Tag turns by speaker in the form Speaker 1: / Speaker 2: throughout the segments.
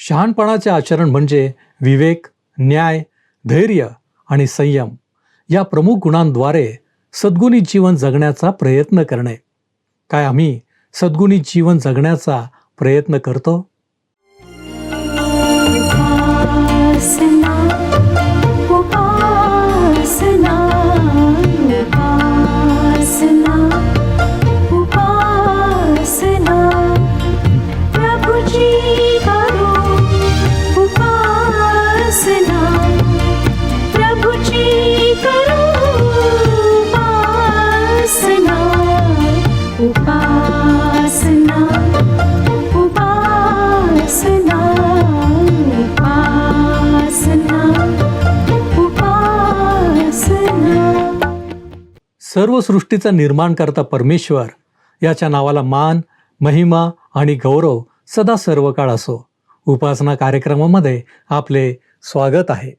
Speaker 1: शहाणपणाचे आचरण म्हणजे विवेक, न्याय, धैर्य आणि संयम या प्रमुख गुणांद्वारे सद्गुणी जीवन जगण्याचा प्रयत्न करणे. काय आम्ही सद्गुणी जीवन जगण्याचा प्रयत्न करतो?
Speaker 2: उपासना उपासना उपासना उपासना प्रभुजी करो उपासना प्रभुजी करो उपासना उपासना उपासना
Speaker 1: सर्व सृष्टीचा निर्माणकर्ता परमेश्वर याच्या नावाला मान, महिमा आणि गौरव सदा सर्व काळ असो. उपासना कार्यक्रमामध्ये आपले स्वागत आहे.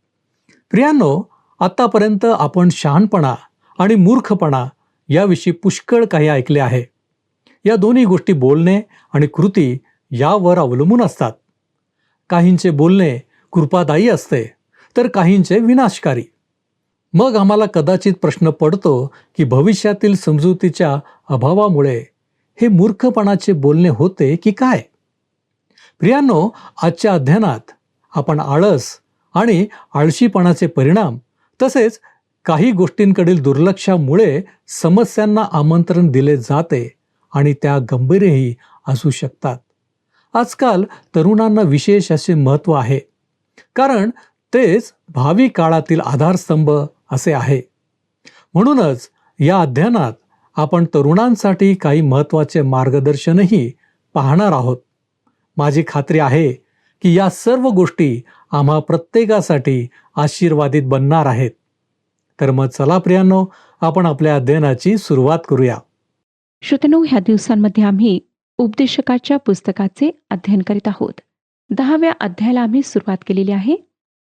Speaker 1: प्रियांनो, आत्तापर्यंत आपण शहाणपणा आणि मूर्खपणा याविषयी पुष्कळ काही ऐकले आहे. या दोन्ही गोष्टी बोलणे आणि कृती यावर अवलंबून असतात. काहींचे बोलणे कृपादायी असते तर काहींचे विनाशकारी. मग आम्हाला कदाचित प्रश्न पडतो की भविष्यातील समजुतीच्या अभावामुळे हे मूर्खपणाचे बोलणे होते की काय? प्रियांनो, आजच्या अध्ययनात आपण आळस आणि आळशीपणाचे परिणाम तसेच काही गोष्टींकडील दुर्लक्षामुळे समस्यांना आमंत्रण दिले जाते आणि त्या गंभीरही असू शकतात. आजकाल तरुणांना विशेष असे महत्त्व आहे, कारण तेच भावी काळातील आधारस्तंभ असे आहे. म्हणूनच या अध्ययनात आपण तरुणांसाठी काही महत्त्वाचे मार्गदर्शनही पाहणार आहोत. माझी खात्री आहे की या सर्व गोष्टी आम्हा प्रत्येकासाठी आशीर्वादित बनणार आहेत. तर मग चला प्रियांनो, आपण आपल्या अध्ययनाची सुरुवात करूया.
Speaker 3: श्रोत्यांनो, ह्या दिवसांमध्ये आम्ही उपदेशकाच्या पुस्तकाचे अध्ययन करीत आहोत. 10व्या अध्यायाला आम्ही सुरुवात केलेली आहे.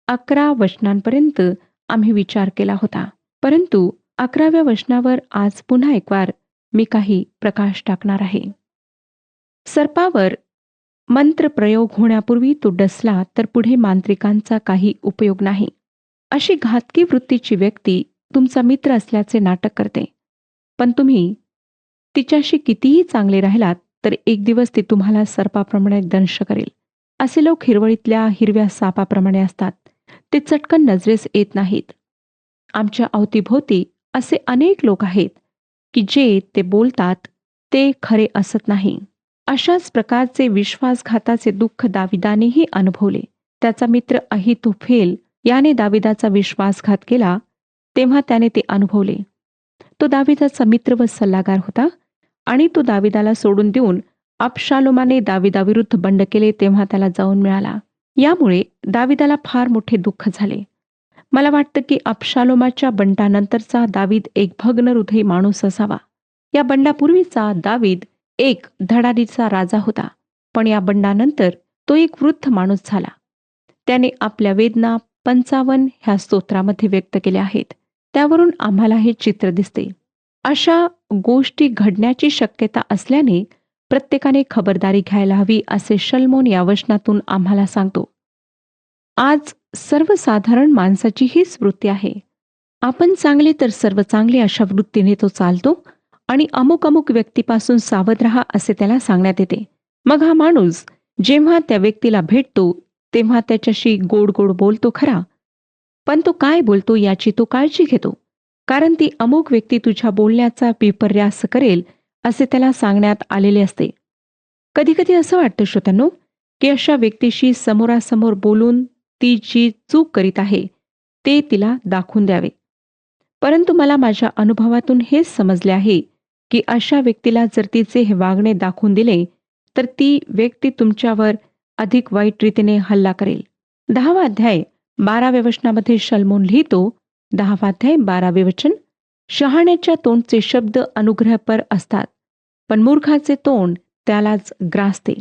Speaker 3: 11 वचनांपर्यंत आम्ही विचार केला होता, परंतु 11व्या वचनावर आज पुन्हा एक वार मी काही प्रकाश टाकणार आहे. सर्पावर मंत्र प्रयोग होण्यापूर्वी तो डसला तर पुढे मांत्रिकांचा काही उपयोग नाही. अशी घातकी वृत्तीची व्यक्ती तुमचा मित्र असल्याचे नाटक करते, पण तुम्ही तिच्याशी कितीही चांगले राहिलात तर एक दिवस ती तुम्हाला सर्पाप्रमाणे दंश करेल. असे लोक हिरवळीतल्या हिरव्या सापाप्रमाणे असतात. ते चटकन नजरेस येत नाहीत. आमच्या अवतीभोवती असे अनेक लोक आहेत की जे ते बोलतात ते खरे असत नाही. अशाच प्रकारचे विश्वासघाताचे दुःख दाविदानेही अनुभवले. त्याचा मित्र अहितोफेल याने दाविदाचा विश्वासघात केला तेव्हा त्याने ते अनुभवले. तो दाविदाचा मित्र व सल्लागार होता आणि तो दाविदाला सोडून देऊन अबशालोमाने दाविदाविरुद्ध बंड केले तेव्हा त्याला जाऊन मिळाला. यामुळे दाविदाला फार मोठे दुःख झाले. मला वाटतं की अबशालोमाच्या बंडानंतरचा दावीद एक भग्न हृदयी माणूस असावा. या बंडापूर्वीचा दावीद एक धडाडीचा राजा होता, पण या बंडानंतर तो एक वृद्ध माणूस झाला. त्याने आपल्या वेदना 55 ह्या स्तोत्रामध्ये व्यक्त केल्या आहेत. त्यावरून आम्हाला हे चित्र दिसते. अशा गोष्टी घडण्याची शक्यता असल्याने प्रत्येकाने खबरदारी घ्यायला हवी असे शल्मोन या वचनातून आम्हाला सांगतो. आज सर्वसाधारण माणसाची हीच वृत्ती आहे. आपण चांगले तर सर्व चांगले अशा वृत्तीने तो चालतो आणि अमुक अमुक व्यक्तीपासून सावध राहा असे त्याला सांगण्यात येते. मग हा माणूस जेव्हा त्या व्यक्तीला भेटतो तेव्हा त्याच्याशी गोड गोड बोलतो खरा, पण तो काय बोलतो याची तो काळजी घेतो, कारण ती अमुक व्यक्ती तुझ्या बोलण्याचा विपर्यास करेल असे त्याला सांगण्यात आलेले असते. कधी कधी असं वाटतं श्रोत्यांनो की अशा व्यक्तीशी समोरासमोर बोलून ती जी चूक करीत आहे ते तिला दाखवून द्यावे. परंतु मला माझ्या अनुभवातून हेच समजले आहे की अशा व्यक्तीला जर तिचे हे वागणे दाखवून दिले तर ती व्यक्ती तुमच्यावर अधिक वाईट रीतीने हल्ला करेल. 10वा अध्याय 12व्या वचनामध्ये शल्मोन लिहितो. 10वा अध्याय 12वे वचन, शहाण्याच्या तोंडचे शब्द अनुग्रहपर असतात, पण मूर्खाचे तोंड त्यालाच ग्रासते.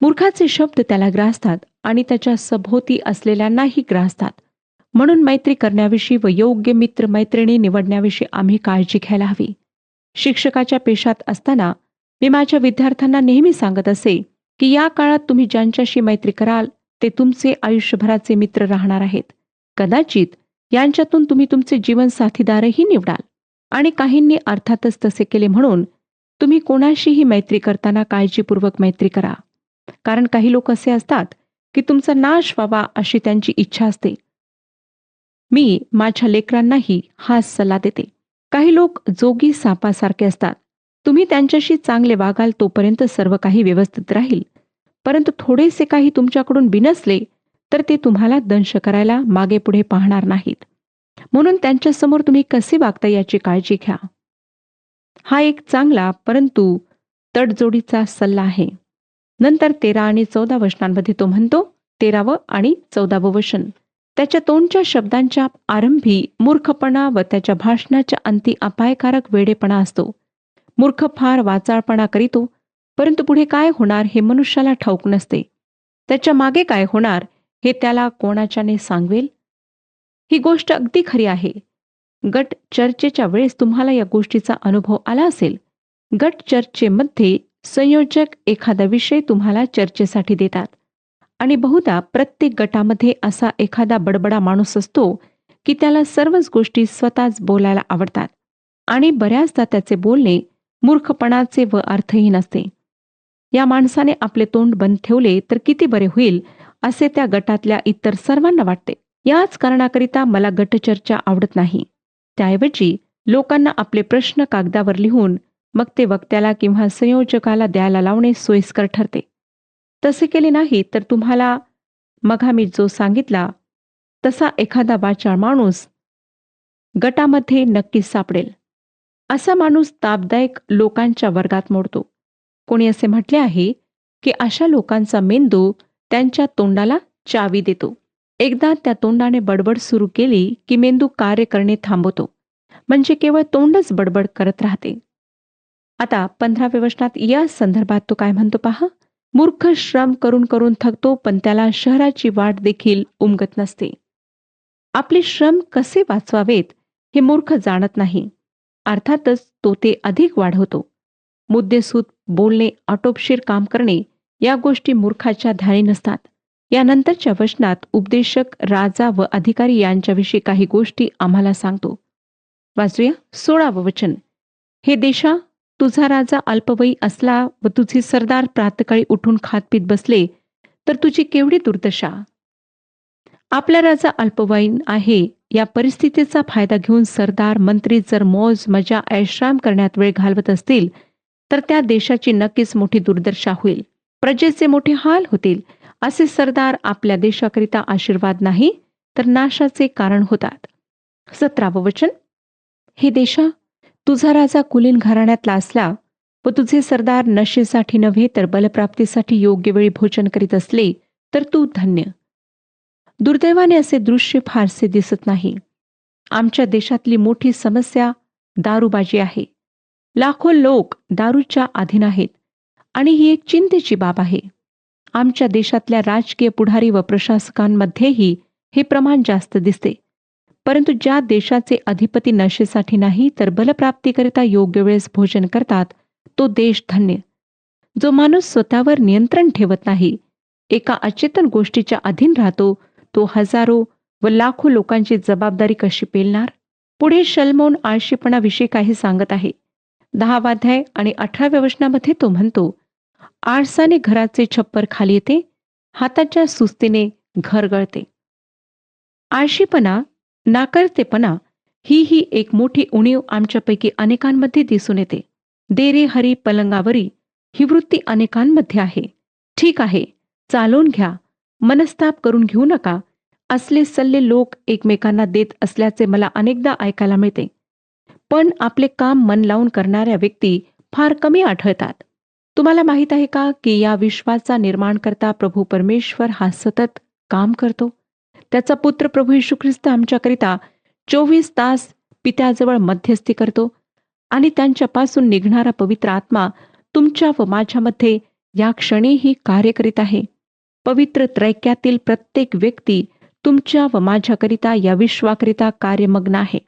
Speaker 3: मूर्खाचे शब्द त्याला ग्रासतात आणि त्याच्या सभोवती असलेल्यांनाही ग्रासतात. म्हणून मैत्री करण्याविषयी व योग्य मित्र मैत्रिणी निवडण्याविषयी आम्ही काळजी घ्यायला हवी. शिक्षकाच्या पेशात असताना मी माझ्या विद्यार्थ्यांना नेहमी सांगत असे की या काळात तुम्ही ज्यांच्याशी मैत्री कराल ते तुमचे आयुष्यभराचे मित्र राहणार आहेत. कदाचित यांच्यातून तुम्ही तुमचे जीवन साथीदारही निवडाल. आणि काहींनी अर्थातच तसे केले, म्हणून तुम्ही कोणाशीही मैत्री करताना काळजीपूर्वक मैत्री करा. कारण काही लोक असे असतात की तुमचा नाश व्हावा अशी त्यांची इच्छा असते. मी माझ्या लेकरांनाही हाच सल्ला देते. काही लोक जोगी सापासारखे असतात. तुम्ही त्यांच्याशी चांगले वागाल तोपर्यंत सर्व काही व्यवस्थित राहील, परंतु थोडेसे काही तुमच्याकडून बिनसले तर ते तुम्हाला दंश करायला मागे पुढे पाहणार नाहीत. म्हणून त्यांच्यासमोर तुम्ही कसे वागता याची काळजी घ्या. हा एक चांगला परंतु तडजोडीचा सल्ला आहे. नंतर 13 आणि 14 वचनांमध्ये तो म्हणतो, 13व आणि 14व वचन, त्याच्या तोंडच्या शब्दांच्या आरंभी मूर्खपणा व त्याच्या भाषणाच्या अंती अपायकारक वेडेपणा असतो. मूर्ख फार वाचाळपणा करीतो, परंतु पुढे काय होणार हे मनुष्याला ठाऊक नसते. त्याच्या मागे काय होणार हे त्याला कोणाच्याने सांगवेल. ही गोष्ट अगदी खरी आहे. गट चर्चेच्या वेळेस तुम्हाला या गोष्टीचा अनुभव आला असेल. गट चर्चेमध्ये संयोजक एखादा विषय तुम्हाला चर्चेसाठी देतात आणि बहुधा प्रत्येक गटामध्ये असा एखादा बडबडा माणूस असतो की त्याला सर्वच गोष्टी स्वतःच बोलायला आवडतात आणि बऱ्याचदा त्याचे बोलणे मूर्खपणाचे व अर्थहीन असते. या माणसाने आपले तोंड बंद ठेवले तर किती बरे होईल असे त्या गटातल्या इतर सर्वांना वाटते. याच कारणाकरिता मला गटचर्चा आवडत नाही. त्याऐवजी लोकांना आपले प्रश्न कागदावर लिहून मग ते वक्त्याला किंवा संयोजकाला द्यायला लावणे सोयीस्कर ठरते. तसे केले नाही तर तुम्हाला मग मी जो सांगितला तसा एखादा वाचाळ माणूस गटामध्ये नक्कीच सापडेल. असा माणूस तापदायक लोकांच्या वर्गात मोडतो. कोणी असे म्हटले आहे की अशा लोकांचा मेंदू त्यांच्या तोंडाला चावी देतो. एकदा त्या तोंडाने बडबड सुरू केली की मेंदू कार्य करणे थांबवतो, म्हणजे केवळ तोंडच बडबड करत राहते. आता 15व्या वचनात या संदर्भात तो काय म्हणतो पहा. मूर्ख श्रम करून करून थकतो, पण त्याला शहराची वाट देखील उमगत नसते. आपले श्रम कसे वाचवावेत हे मूर्ख जाणत नाही. अर्थातच तो ते अधिक वाढवतो. मुद्देसूद बोलणे, आटोपशीर काम करणे या गोष्टी मूर्खाच्या ध्यानी नसतात. यानंतरच्या वचनात उपदेशक, राजा व अधिकारी यांच्याविषयी काही गोष्टी आम्हाला सांगतो. वाचूया 16व वचन. हे देशा, तुझा राजा अल्पवयी असला व तुझे सरदार प्रातकाळी उठून खातपीत बसले तर तुझी केवढी दुर्दशा. आपला राजा अल्पवयीन आहे या परिस्थितीचा फायदा घेऊन सरदार मंत्री जर मौज मजा ऐशराम करण्यात वेळ घालवत असतील तर त्या देशाची नक्कीच मोठी दुर्दशा होईल. प्रजेचे मोठे हाल होतील. असे सरदार आपल्या देशाकरिता आशीर्वाद नाही तर नाशाचे कारण होतात. 17व वचन. हे देशा, तुझा राजा कुलीन घराण्यातला असला व तुझे सरदार नशेसाठी नव्हे तर बलप्राप्तीसाठी योग्य वेळी भोजन करीत असले तर तू धन्य. दुर्दैवाने असे दृश्य फारसे दिसत नाही. आमच्या देशातली मोठी समस्या दारूबाजी आहे. लाखो लोक दारूच्या अधीन आहेत आणि ही एक चिंतेची बाब आहे. आमच्या देशातल्या राजकीय पुढारी व प्रशासकांमध्येही हे प्रमाण जास्त दिसते. परंतु ज्या देशाचे अधिपती नशेसाठी नाही तर बलप्राप्तीकरिता योग्य वेळेस भोजन करतात तो देश धन्य. जो माणूस स्वतःवर नियंत्रण ठेवत नाही, एका अचेतन गोष्टीच्या अधीन राहतो, तो हजारो व लाखो लोकांची जबाबदारी कशी पेलणार. पुढे शल्मोन आळशीपणाविषयी काही सांगत आहे. 10वा अध्याय आणि 18व्या वचनामध्ये तो म्हणतो, आळसाने घराचे छप्पर खाली येते, हाताच्या सुस्तीने घर गळते. आळशीपणा, नाकर्तेपणा ही एक मोठी उणीव आमच्यापैकी अनेकांमध्ये दिसून येते. दे रे हरी पलंगावरी ही वृत्ती अनेकांमध्ये आहे. ठीक आहे, चालवून घ्या, मनस्ताप करून घेऊ नका, असले सल्ले लोक एकमेकांना देत असल्याचे मला अनेकदा ऐकायला मिळते. पण आपले काम मन लावून करणाऱ्या व्यक्ती फार कमी आढळतात. तुम्हाला माहीत आहे का की या विश्वाचा निर्माणकर्ता प्रभू परमेश्वर हा सतत काम करतो. त्याचा पुत्र प्रभू येशू ख्रिस्त आमच्याकरिता 24 तास पित्याजवळ मध्यस्थी करतो आणि त्यांच्यापासून निघणारा पवित्र आत्मा तुमच्या व माझ्यामध्ये या क्षणीही कार्य करीत आहे. पवित्र त्रैक्यातील प्रत्येक व्यक्ती तुमच्या व माझ्याकरिता या विश्वाकरिता कार्यमग्न आहे.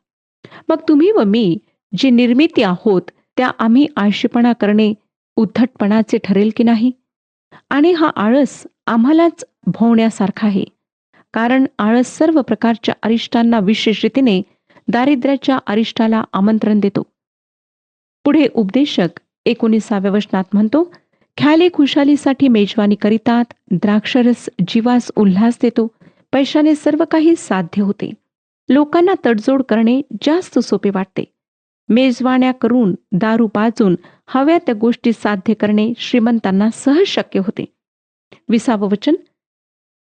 Speaker 3: मग तुम्ही व मी जी निर्मिती आहोत त्या आम्ही आळशीपणा करणे उद्धटपणाचे ठरेल की नाही. आणि हा आळस आम्हालाच भोवण्यासारखा आहे. कारण आळस सर्व प्रकारच्या अरिष्टांना विशेष रीतीने दारिद्र्याच्या अरिष्टाला आमंत्रण देतो. पुढे उपदेशक 19व्या वचनात म्हणतो, ख्याले खुशालीसाठी मेजवानी करीतात, द्राक्षरस जीवास उल्हास देतो, पैशाने सर्व काही साध्य होते. लोकांना तडजोड करणे जास्त सोपे वाटते. मेजवान्या करून, दारू पाजून हव्या त्या गोष्टी साध्य करणे श्रीमंतांना सहज शक्य होते. 20वं वचन,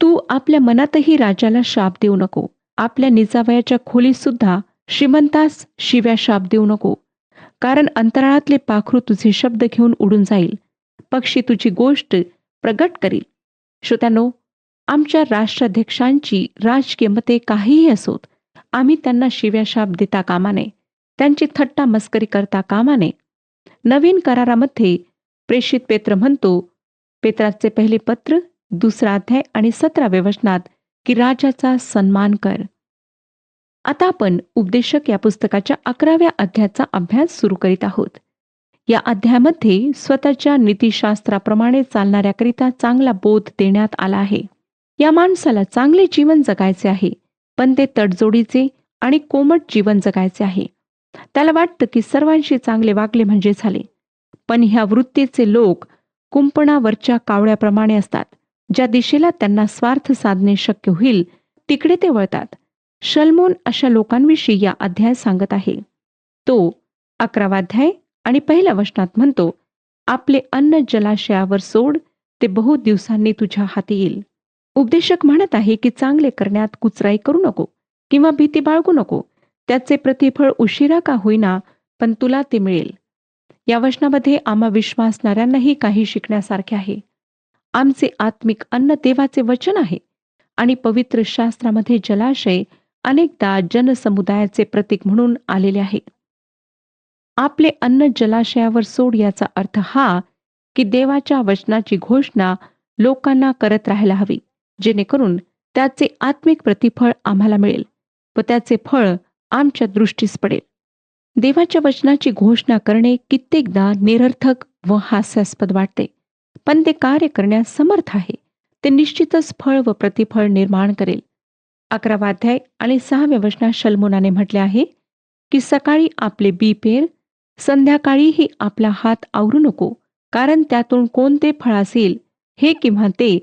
Speaker 3: तू आपल्या मनातही राजाला शाप देऊ नको, आपल्या निजावयाच्या खोलीत सुद्धा श्रीमंतास शिव्या शाप देऊ नको. कारण अंतराळातले पाखरू तुझे शब्द घेऊन उडून जाईल, पक्षी तुझी गोष्ट प्रगट करील. श्रोत्यानो, आमच्या राष्ट्राध्यक्षांची राजकीय मते काहीही असोत, आम्ही त्यांना शिव्या शाप देता कामा नये, त्यांची थट्टा मस्करी करता कामा नये. नवीन करारामध्ये प्रेषित पेत्र म्हणतो, पेत्राचे पहिले पत्र 2 अध्याय आणि 17व्या वचनात, की राजाचा सन्मान कर. आता आपण उपदेशक या पुस्तकाच्या 11व्या अध्यायाचा अभ्यास सुरू करीत आहोत. या अध्यायामध्ये स्वतःच्या नीतिशास्त्राप्रमाणे चालणाऱ्याकरिता चांगला बोध देण्यात आला आहे. या माणसाला चांगले जीवन जगायचे आहे, पण ते तडजोडीचे आणि कोमट जीवन जगायचे आहे. त्याला वाटतं की सर्वांशी चांगले वागले म्हणजे झाले. पण ह्या वृत्तीचे लोक कुंपणावरच्या कावळ्याप्रमाणे असतात. ज्या दिशेला त्यांना स्वार्थ साधणे शक्य होईल तिकडे ते वळतात. शल्मोन अशा लोकांविषयी या अध्याय सांगत आहे. तो 11वा अध्याय आणि 1ल्या वचनात म्हणतो, आपले अन्न जलाशयावर सोड, ते बहुत दिवसांनी तुझ्या हाती येईल. उपदेशक म्हणत आहे की चांगले करण्यात कुचराई करू नको किंवा भीती बाळगू नको. त्याचे प्रतिफळ उशिरा का होईना, पण तुला ते मिळेल. या वचनामध्ये आम्हा विश्वासणाऱ्यांनाही काही शिकण्यासारखे आहे. आमचे आत्मिक अन्न देवाचे वचन आहे आणि पवित्र शास्त्रामध्ये जलाशय अनेकदा जनसमुदायाचे प्रतीक म्हणून आलेले आहे. आपले अन्न जलाशयावर सोड याचा अर्थ हा की देवाच्या वचनाची घोषणा लोकांना करत राहायला हवी, जेणेकरून त्याचे आत्मिक प्रतिफळ आम्हाला मिळेल व त्याचे फळ आमच्या दृष्टीस पडेल. देवाच्या वचनाची घोषणा करणे कित्येकदा निरर्थक व हास्यास्पद वाटते, पण ते कार्य करण्यास समर्थ आहे. ते निश्चितच फळ व प्रतिफळ निर्माण करेल. 11वा अध्याय आणि 6व्या वचनात शल्मोनाने म्हटले आहे की सकाळी आपले बी पेर, संध्याकाळीही आपला हात आवरू नको, कारण त्यातून कोणते फळ असेल, हे किंवा ते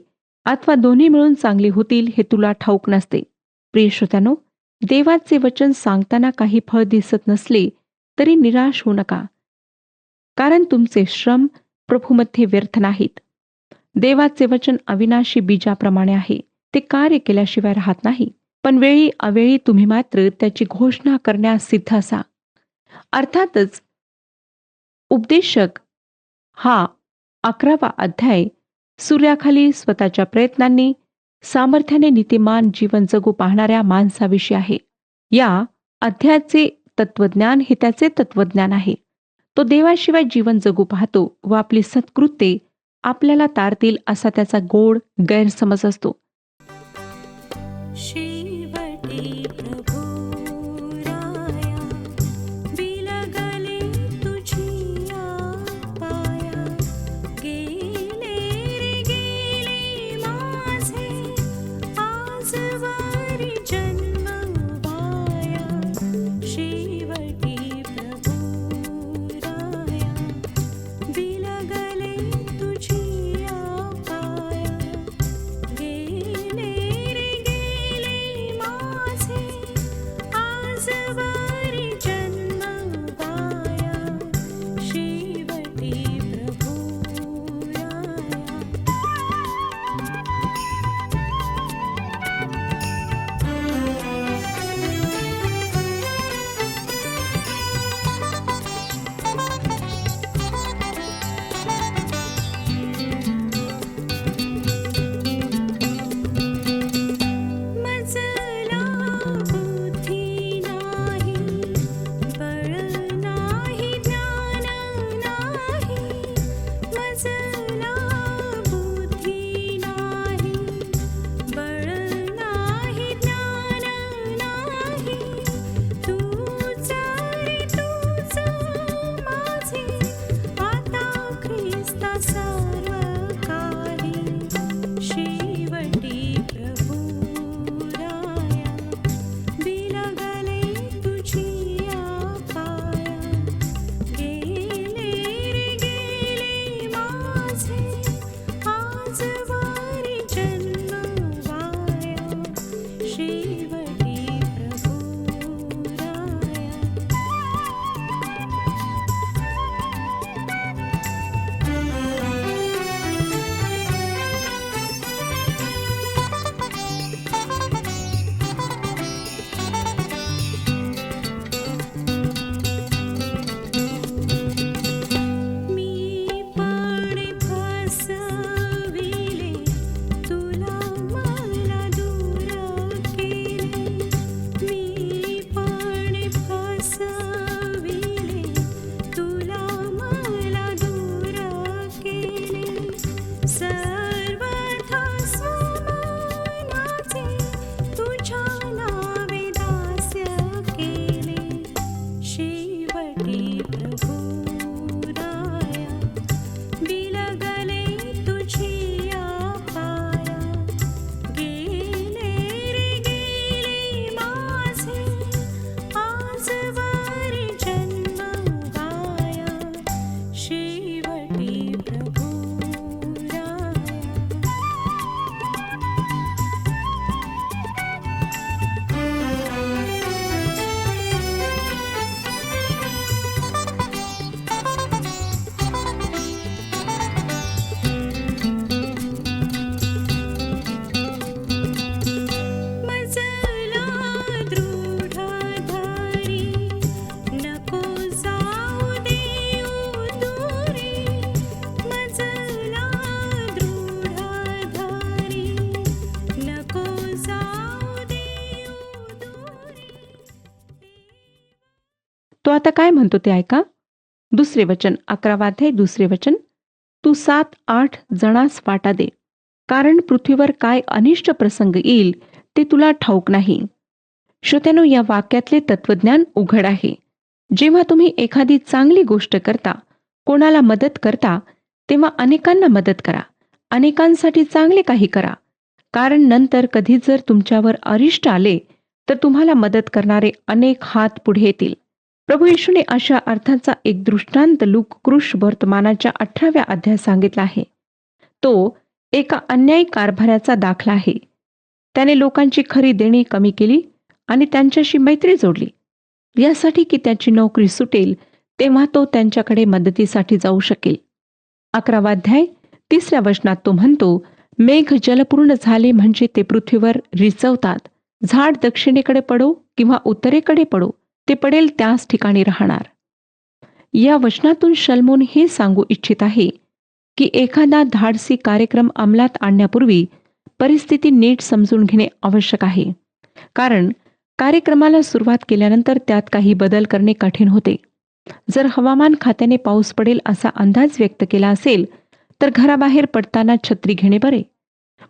Speaker 3: अथवा दोन्ही मिळून चांगले होतील हे तुला ठाऊक नसते. प्रिय श्रोत्यानो, देवाचे वचन सांगताना काही फळ दिसत नसले तरी निराश होऊ नका, कारण तुमचे श्रम प्रभूमध्ये व्यर्थ नाहीत. देवाचे वचन अविनाशी बीजाप्रमाणे आहे. ते कार्य केल्याशिवाय राहत नाही, पण वेळी अवेळी तुम्ही मात्र त्याची घोषणा करण्यास सिद्ध असा. अर्थातच उपदेशक हा 11वा अध्याय सूर्याखाली स्वतःच्या प्रयत्नांनी सामर्थ्याने नीतिमान जीवन जगू पाहणाऱ्या माणसाविषयी आहे. या अध्यायाचे तत्वज्ञान हे त्याचे तत्वज्ञान आहे. तो देवाशिवाय जीवन जगू पाहतो व आपली सत्कृत्ये आपल्याला तारतील असा त्याचा गोड गैरसमज असतो.
Speaker 2: शेवटी प्रभू राया, बिलगले तुझिया पाया, गेले रे गेले माझे आजवरी जन्म वाया. शेवटी प्रभू राया, बिलगले तुझिया पाया, गेले
Speaker 3: तो आता काय म्हणतो ते ऐका. 2 वचन, 11 अध्याय 2 वचन. तू 7-8 जणांस वाटा दे, कारण पृथ्वीवर काय अनिष्ट प्रसंग येईल ते तुला ठाऊक नाही. श्रोत्यानो, या वाक्यातले तत्वज्ञान उघड आहे. जेव्हा तुम्ही एखादी चांगली गोष्ट करता, कोणाला मदत करता, तेव्हा अनेकांना मदत करा, अनेकांसाठी चांगले काही करा, कारण नंतर कधी जर तुमच्यावर अरिष्ट आले तर तुम्हाला मदत करणारे अनेक हात पुढे येतील. प्रभू येशूने अशा अर्थाचा एक दृष्टांत लूककृष वर्तमानाच्या 18व्या अध्यायात सांगितला आहे. तो एका अन्यायी कारभाराचा दाखला आहे. त्याने लोकांची खरी देणी कमी केली आणि त्यांच्याशी मैत्री जोडली, यासाठी की त्याची नोकरी सुटेल तेव्हा तो त्यांच्याकडे मदतीसाठी जाऊ शकेल. 11वा अध्याय 3 वचनात तो म्हणतो, मेघ जलपूर्ण झाले म्हणजे ते पृथ्वीवर रिचवतात. झाड दक्षिणेकडे पडो किंवा उत्तरेकडे पडो, ते पडेल त्याच ठिकाणी राहणार. या वचनातून शल्मोन हे सांगू इच्छित आहे की एखादा धाडसी कार्यक्रम अंमलात आणण्यापूर्वी परिस्थिती नीट समजून घेणे आवश्यक आहे, कारण कार्यक्रमाला सुरुवात केल्यानंतर त्यात काही बदल करणे कठीण होते. जर हवामान खात्याने पाऊस पडेल असा अंदाज व्यक्त केला असेल तर घराबाहेर पडताना छत्री घेणे बरे.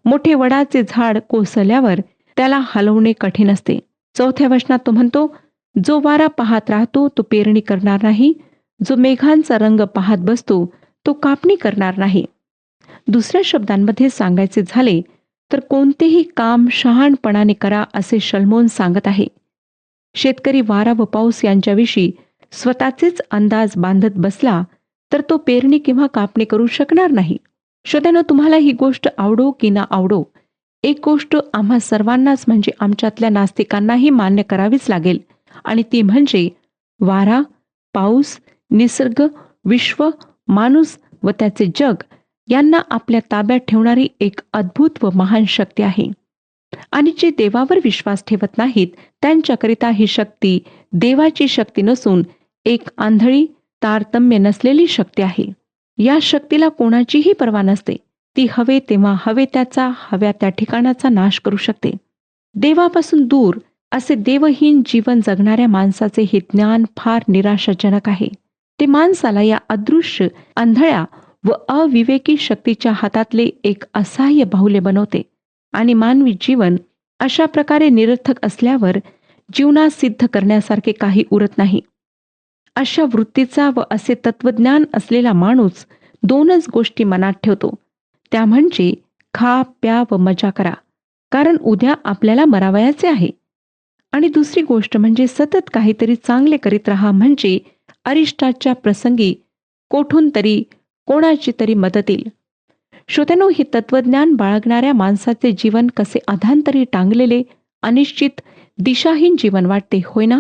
Speaker 3: मोठे वडाचे झाड कोसळल्यावर त्याला हलवणे कठीण असते. 4थ्या वचनात तो म्हणतो, जो वारा पाहत राहतो तो पेरणी करणार नाही, जो मेघांचा रंग पाहत बसतो तो कापणी करणार नाही. दुसऱ्या शब्दांमध्ये सांगायचे झाले तर कोणतेही काम शहाणपणाने करा असे शल्मोन सांगत आहे. शेतकरी वारा व पाऊस यांच्याविषयी स्वतःचेच अंदाज बांधत बसला तर तो पेरणी किंवा कापणी करू शकणार नाही. श्रोत्यानो, तुम्हाला ही गोष्ट आवडो की ना आवडो, एक गोष्ट आम्हा सर्वांनाच म्हणजे आमच्यातल्या नास्तिकांनाही मान्य करावीच लागेल, आणि ती म्हणजे वारा, पाऊस, निसर्ग, विश्व, माणूस व त्याचे जग यांना आपल्या ताब्यात ठेवणारी एक अद्भुत व महान शक्ती आहे. आणि जे देवावर विश्वास ठेवत नाहीत त्यांच्याकरिता ही शक्ती देवाची शक्ती नसून एक आंधळी, तारतम्य नसलेली शक्ती आहे. या शक्तीला कोणाचीही पर्वा नसते. ती हवे तेव्हा हवे त्याचा, हव्या त्या ठिकाणाचा नाश करू शकते. देवापासून दूर असे देवहीन जीवन जगणाऱ्या माणसाचे हे ज्ञान फार निराशाजनक आहे. ते माणसाला या अदृश्य, आंधळ्या व अविवेकी शक्तीच्या हातातले एक असहाय्य बाहुले बनवते आणि मानवी जीवन अशा प्रकारे निरर्थक असल्यावर जीवनात सिद्ध करण्यासारखे काही उरत नाही. अशा वृत्तीचा व असे तत्वज्ञान असलेला माणूस 2च गोष्टी मनात ठेवतो, त्या म्हणजे खा, प्या व मजा करा, कारण उद्या आपल्याला मरावयाचे आहे. आणि दुसरी गोष्ट म्हणजे सतत काहीतरी चांगले करीत राहा, म्हणजे अरिष्टाच्या प्रसंगी कोठून तरी कोणाची तरी मदत येईल. श्रोत्यानो, हे तत्वज्ञान बाळगणाऱ्या माणसाचे जीवन कसे अधांतरी टांगलेले, अनिश्चित, दिशाहीन जीवन वाटते, होय ना?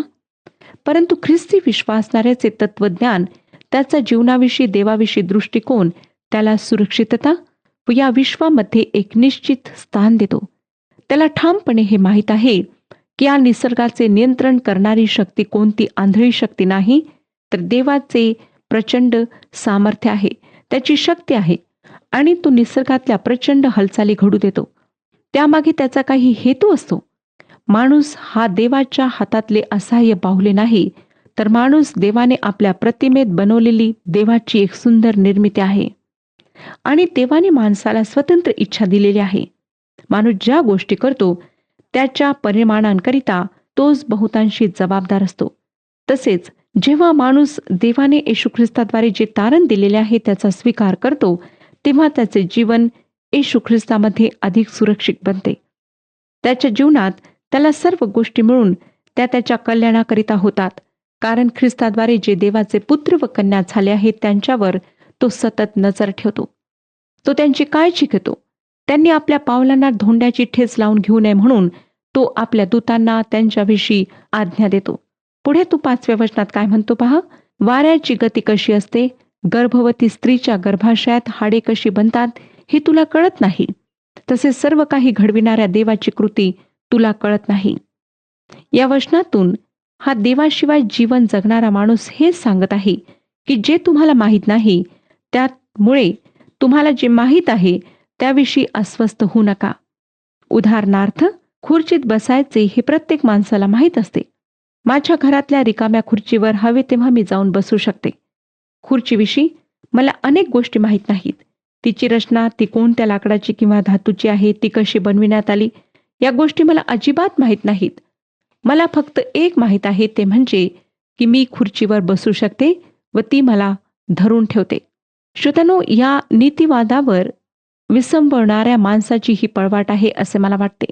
Speaker 3: परंतु ख्रिस्ती विश्वासणाऱ्याचे तत्वज्ञान, त्याचा जीवनाविषयी, देवाविषयी दृष्टिकोन त्याला सुरक्षितता व या विश्वामध्ये एक निश्चित स्थान देतो. त्याला ठामपणे हे माहीत आहे की या निसर्गाचे नियंत्रण करणारी शक्ती कोणती आंधळी शक्ती नाही, तर देवाचे प्रचंड सामर्थ्य आहे, त्याची शक्ती आहे, आणि तो निसर्गातल्या प्रचंड हालचाली घडू देतो. त्यामागे त्याचा काही हेतू असतो. माणूस हा देवाच्या हातातले असहाय्य बाहुले नाही, तर माणूस देवाने आपल्या प्रतिमेत बनवलेली देवाची एक सुंदर निर्मिती आहे. आणि देवाने माणसाला स्वतंत्र इच्छा दिलेली आहे. माणूस ज्या गोष्टी करतो त्याच्या परिमाणांकरिता तोच बहुतांशी जबाबदार असतो. तसेच जेव्हा माणूस देवाने येशू ख्रिस्ताद्वारे जे तारण दिलेले आहे त्याचा स्वीकार करतो, तेव्हा त्याचे जीवन येशू ख्रिस्तामध्ये अधिक सुरक्षित बनते. त्याच्या जीवनात त्याला सर्व गोष्टी मिळून त्या त्याच्या कल्याणाकरिता होतात, कारण ख्रिस्ताद्वारे जे देवाचे पुत्र व कन्या झाले आहेत त्यांच्यावर तो सतत नजर ठेवतो. तो त्यांची काळजी घेतो. त्यांनी आपल्या पावलांना धोंड्याची ठेच लावून घेऊ नये म्हणून तो आपल्या दूतांना त्यांच्याविषयी आज्ञा देतो. पुढे तो 5व्या वचनात काय म्हणतो पहा. वाऱ्याची गती कशी असते, गर्भवती स्त्रीच्या गर्भाशयात हाडे कशी बनतात हे तुला कळत नाही, तसे सर्व काही घडविणाऱ्या देवाची कृती तुला कळत नाही. या वचनातून हा देवाशिवाय जीवन जगणारा माणूस हेच सांगत आहे की जे तुम्हाला माहीत नाही त्यामुळे तुम्हाला जे माहीत आहे त्याविषयी अस्वस्थ होऊ नका. उदाहरणार्थ, खुर्चीत बसायचे हे प्रत्येक माणसाला माहीत असते, माझ्या घरातल्या रिकाम्या खुर्चीवर हवे तेव्हा मी जाऊन बसू शकते. खुर्चीविषयी मला अनेक गोष्टी माहीत नाहीत. तिची रचना, ती कोणत्या लाकडाची किंवा धातूची आहे, ती कशी बनविण्यात आली, या गोष्टी मला अजिबात माहीत नाहीत. मला फक्त एक माहीत आहे, ते म्हणजे की मी खुर्चीवर बसू शकते व ती मला धरून ठेवते. श्रोत्यानो, या नीतिवादावर विसंबवणाऱ्या माणसाची ही पळवाट आहे असे मला वाटते.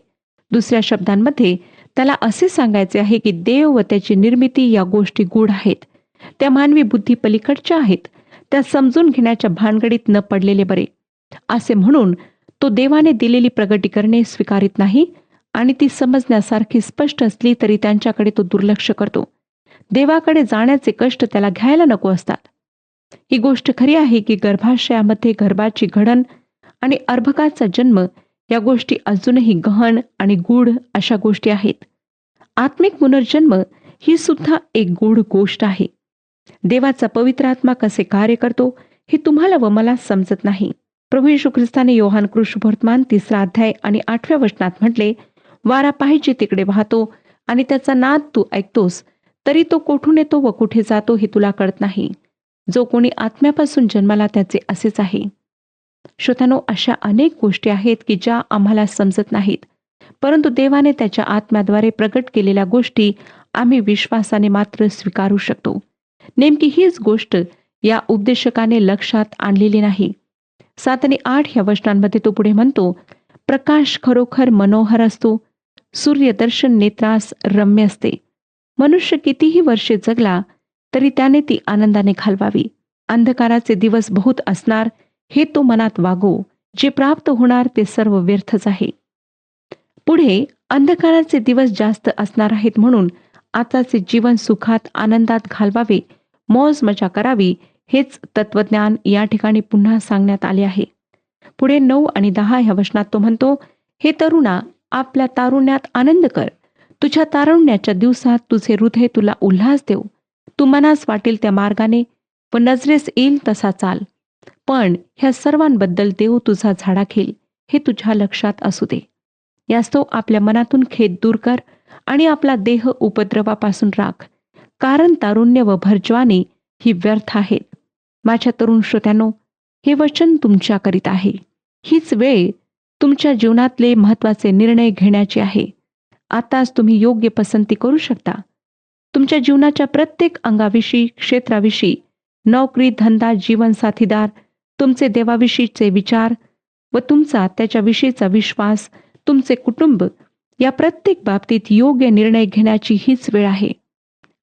Speaker 3: दुसऱ्या शब्दांमध्ये त्याला असे सांगायचे आहे की देव व त्याची निर्मिती या गोष्टी गूढ आहेत. त्या मानवी बुद्धी पलीकडच्या आहेत. त्या समजून घेण्याच्या भानगडीत न पडलेले बरे. असे म्हणून तो देवाने दिलेली प्रगटीकरणे स्वीकारित नाही आणि ती समजण्यासारखी स्पष्ट असली तरी त्यांच्याकडे तो दुर्लक्ष करतो. देवाकडे जाण्याचे कष्ट त्याला घ्यायला नको असतात. ही गोष्ट खरी आहे की गर्भाशयामध्ये गर्भाची घडण आणि अर्भकाचा जन्म या गोष्टी अजूनही गहन आणि गूढ अशा गोष्टी आहेत. आत्मिक पुनर्जन्म ही सुद्धा एक गूढ गोष्ट आहे. देवाचा पवित्र आत्मा कसे कार्य करतो हे तुम्हाला व मला समजत नाही. प्रभू येशू ख्रिस्ताने योहान कृष्णवर्तमान 3 अध्याय आणि 8व्या वचनात म्हटले, वारा पाहिजे तिकडे वाहतो आणि त्याचा नाद तू ऐकतोस, तरी तो कोठून येतो व कुठे जातो हे तुला कळत नाही. जो कोणी आत्म्यापासून जन्माला त्याचे असेच आहे. श्रोत्यानो, अशा अनेक गोष्टी आहेत की ज्या आम्हाला समजत नाहीत, परंतु देवाने त्याच्या आत्म्याद्वारे प्रगट केलेल्या गोष्टी आम्ही विश्वासाने मात्र स्वीकारू शकतो. नेमकी हीच गोष्ट या उपदेशकाने लक्षात आणलेली नाही. 7 आणि 8 ह्या वचनांमध्ये तो पुढे म्हणतो, प्रकाश खरोखर मनोहर असतो, सूर्यदर्शन नेत्रास रम्य असते. मनुष्य कितीही वर्षे जगला तरी त्याने ती आनंदाने घालवावी. अंधकाराचे दिवस बहुत असणार हे तो मनात वागो. जे प्राप्त होणार ते सर्व व्यर्थच आहे. पुढे अंधकाराचे दिवस जास्त असणार आहेत म्हणून आताचे जीवन सुखात आनंदात घालवावे, मौज मजा करावी, हेच तत्वज्ञान या ठिकाणी पुन्हा सांगण्यात आले आहे. पुढे 9 आणि 10 ह्या वचनात तो म्हणतो, हे तरुणा, आपल्या तारुण्यात आनंद कर. तुझ्या तारुण्याच्या दिवसात तुझे हृदय तुला उल्हास देव. तू मनास वाटेल त्या मार्गाने व नजरेस येईल तसा चाल. पण ह्या सर्वांबद्दल देव तुझा झाडा घेईल हे तुझ्या लक्षात असू दे. यास्तव आपल्या मनातून खेद दूर कर आणि आपला देह उपद्रवापासून राख, कारण तारुण्य व भरजवानी ही व्यर्थ आहेत. माझ्या तरुण श्रोत्यांनो, हे वचन तुमच्याकरिता आहे. हीच वेळ तुमच्या जीवनातले महत्त्वाचे निर्णय घेण्याची आहे. आताच तुम्ही योग्य पसंती करू शकता. तुमच्या जीवनाच्या प्रत्येक अंगाविषयी, क्षेत्राविषयी, नोकरी, धंदा, जीवन साथीदार, तुमचे देवाविषयीचे विचार व तुमचा त्याच्याविषयीचा विश्वास, तुमचे कुटुंब, या प्रत्येक बाबतीत योग्य निर्णय घेण्याची हीच वेळ आहे.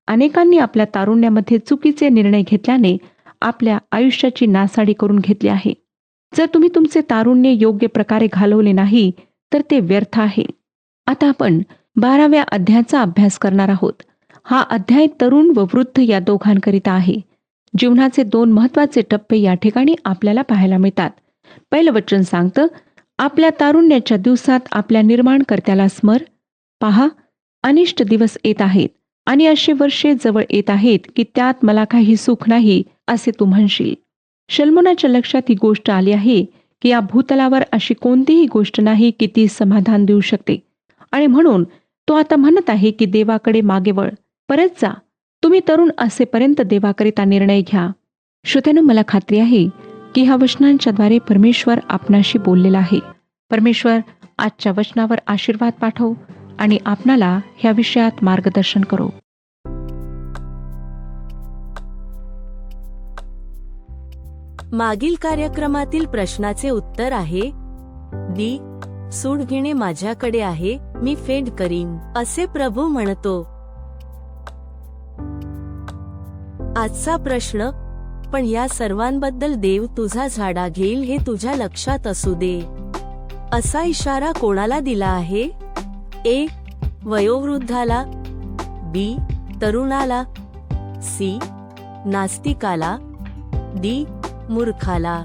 Speaker 3: अनेकांनी आपल्या तारुण्यामध्ये चुकीचे निर्णय घेतल्याने आपल्या आयुष्याची नासाडी करून घेतली आहे. जर तुम्ही तुमचे तारुण्य योग्य प्रकारे घालवले नाही तर ते व्यर्थ आहे. आता आपण 12व्या अध्यायाचा अभ्यास करणार आहोत. हा अध्याय तरुण व वृद्ध या दोघांकरिता आहे. जीवनाचे 2 महत्त्वाचे टप्पे या ठिकाणी आपल्याला पाहायला मिळतात. पहिलं वचन सांगतं, आपल्या तारुण्याच्या दिवसात आपल्या निर्माणकर्त्याला स्मर. पहा, अनिष्ट दिवस येत आहेत आणि असे वर्षे जवळ येत आहेत की त्यात मला काही सुख नाही असे तू म्हणशील. शल्मोनाच्या लक्षात ही गोष्ट आली आहे की या भूतलावर अशी कोणतीही गोष्ट नाही की ती समाधान देऊ शकते आणि म्हणून तो आता म्हणत आहे की देवाकडे मागे वळ, परत जा. तुम्ही तरुण असेपर्यंत देवाकरिता निर्णय घ्या. श्रोत्यानो, मला खात्री आहे की ह्या वचनांच्याद्वारे परमेश्वर आपणाशी बोललेला आहे. परमेश्वर आजच्या वचनावर आशीर्वाद पाठव आणि आपणाला ह्या विषयात मार्गदर्शन करो.
Speaker 4: मागील कार्यक्रमातील प्रश्नाचे उत्तर आहे दी. सूड घेणे माझ्याकडे आहे, मी फेड करीन असे प्रभू म्हणतो. आजचा प्रश्न, पण या सर्वांबद्दल देव तुझा झाडा घेईल हे तुझ्या लक्षात असू दे, असा इशारा कोणाला दिला आहे? ए. वयोवृद्धाला, बी. तरुणाला, सी. नास्तिकाला, डी. मूर्खाला.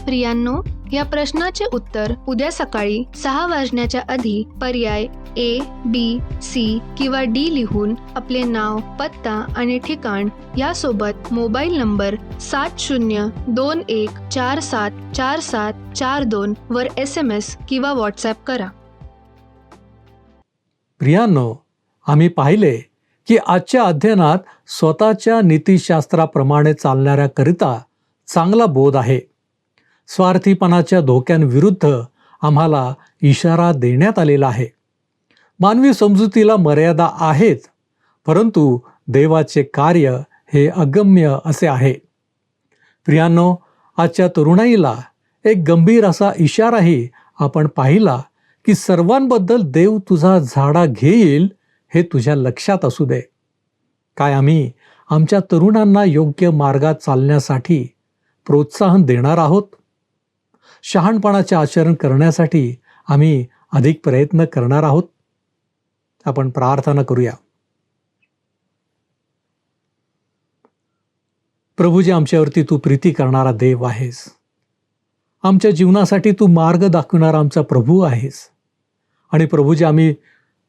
Speaker 5: प्रियांनो, या प्रश्नाचे उत्तर उद्या सकाळी 6 वाजण्याच्या आधी पर्याय ए, बी, सी किंवा डी लिहून आपले नाव, पत्ता आणि ठिकाण यासोबत मोबाईल नंबर 7021474742 वर SMS किंवा व्हॉट्सॲप करा.
Speaker 1: प्रियांनो, आम्ही पाहिले की आजच्या अध्ययनात स्वतःच्या नीतिशास्त्राप्रमाणे चालणाऱ्याकरिता चांगला बोध आहे. स्वार्थीपणाच्या धोक्यांविरुद्ध आम्हाला इशारा देण्यात आलेला आहे. मानवी समजुतीला मर्यादा आहेत, परंतु देवाचे कार्य हे अगम्य असे आहे. प्रियांनो, आजच्या तरुणाईला एक गंभीर असा इशाराही आपण पाहिला की सर्वांबद्दल देव तुझा झाडा घेईल हे तुझ्या लक्षात असू दे. काय आम्ही आमच्या तरुणांना योग्य मार्गात चालण्यासाठी प्रोत्साहन देणार आहोत? शहाणपणाचे आचरण करण्यासाठी आम्ही अधिक प्रयत्न करणार आहोत? आपण प्रार्थना करूया. प्रभूजी, आमच्यावरती तू प्रीती करणारा देव आहेस. आमच्या जीवनासाठी तू मार्ग दाखवणारा आमचा प्रभू आहेस. आणि प्रभूजी, आम्ही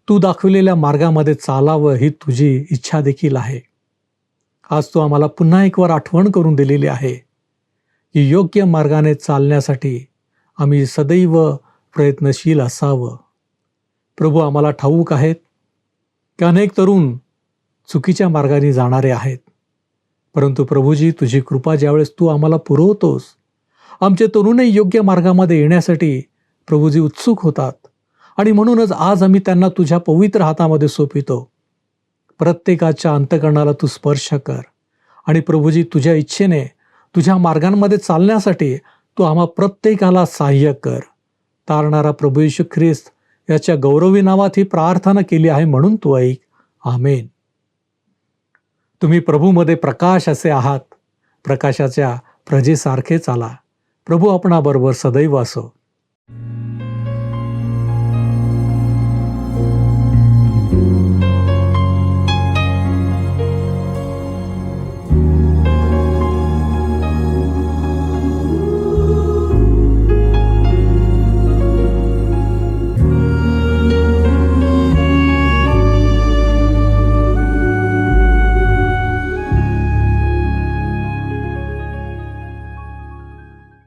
Speaker 1: तू दाखवलेल्या मार्गामध्ये चालावं ही तुझी इच्छा देखील आहे. आज तू आम्हाला पुन्हा एक वार आठवण करून दिलेली आहे की योग्य मार्गाने चालण्यासाठी आम्ही सदैव प्रयत्नशील असावं. प्रभू, आम्हाला ठाऊक आहेत की अनेक तरुण चुकीच्या मार्गाने जाणारे आहेत, परंतु प्रभूजी, तुझी कृपा ज्यावेळेस तू आम्हाला पुरवतोस, आमचे तरुणही योग्य मार्गामध्ये येण्यासाठी प्रभूजी उत्सुक होतात. आणि म्हणूनच आज आम्ही त्यांना तुझ्या पवित्र हातामध्ये सोपितो. प्रत्येकाच्या अंतःकरणाला तू स्पर्श कर आणि प्रभूजी, तुझ्या इच्छेने तुझ्या मार्गांमध्ये चालण्यासाठी तू आम्हा प्रत्येकाला सहाय्य कर. तारणारा प्रभू येशू ख्रिस्त याच्या गौरवी नावात ही प्रार्थना केली आहे, म्हणून तू ऐक. आमेन. तुम्ही प्रभूमध्ये प्रकाश असे आहात. प्रकाशाच्या प्रजेसारखे चाला. प्रभू आपणाबरोबर सदैव असो.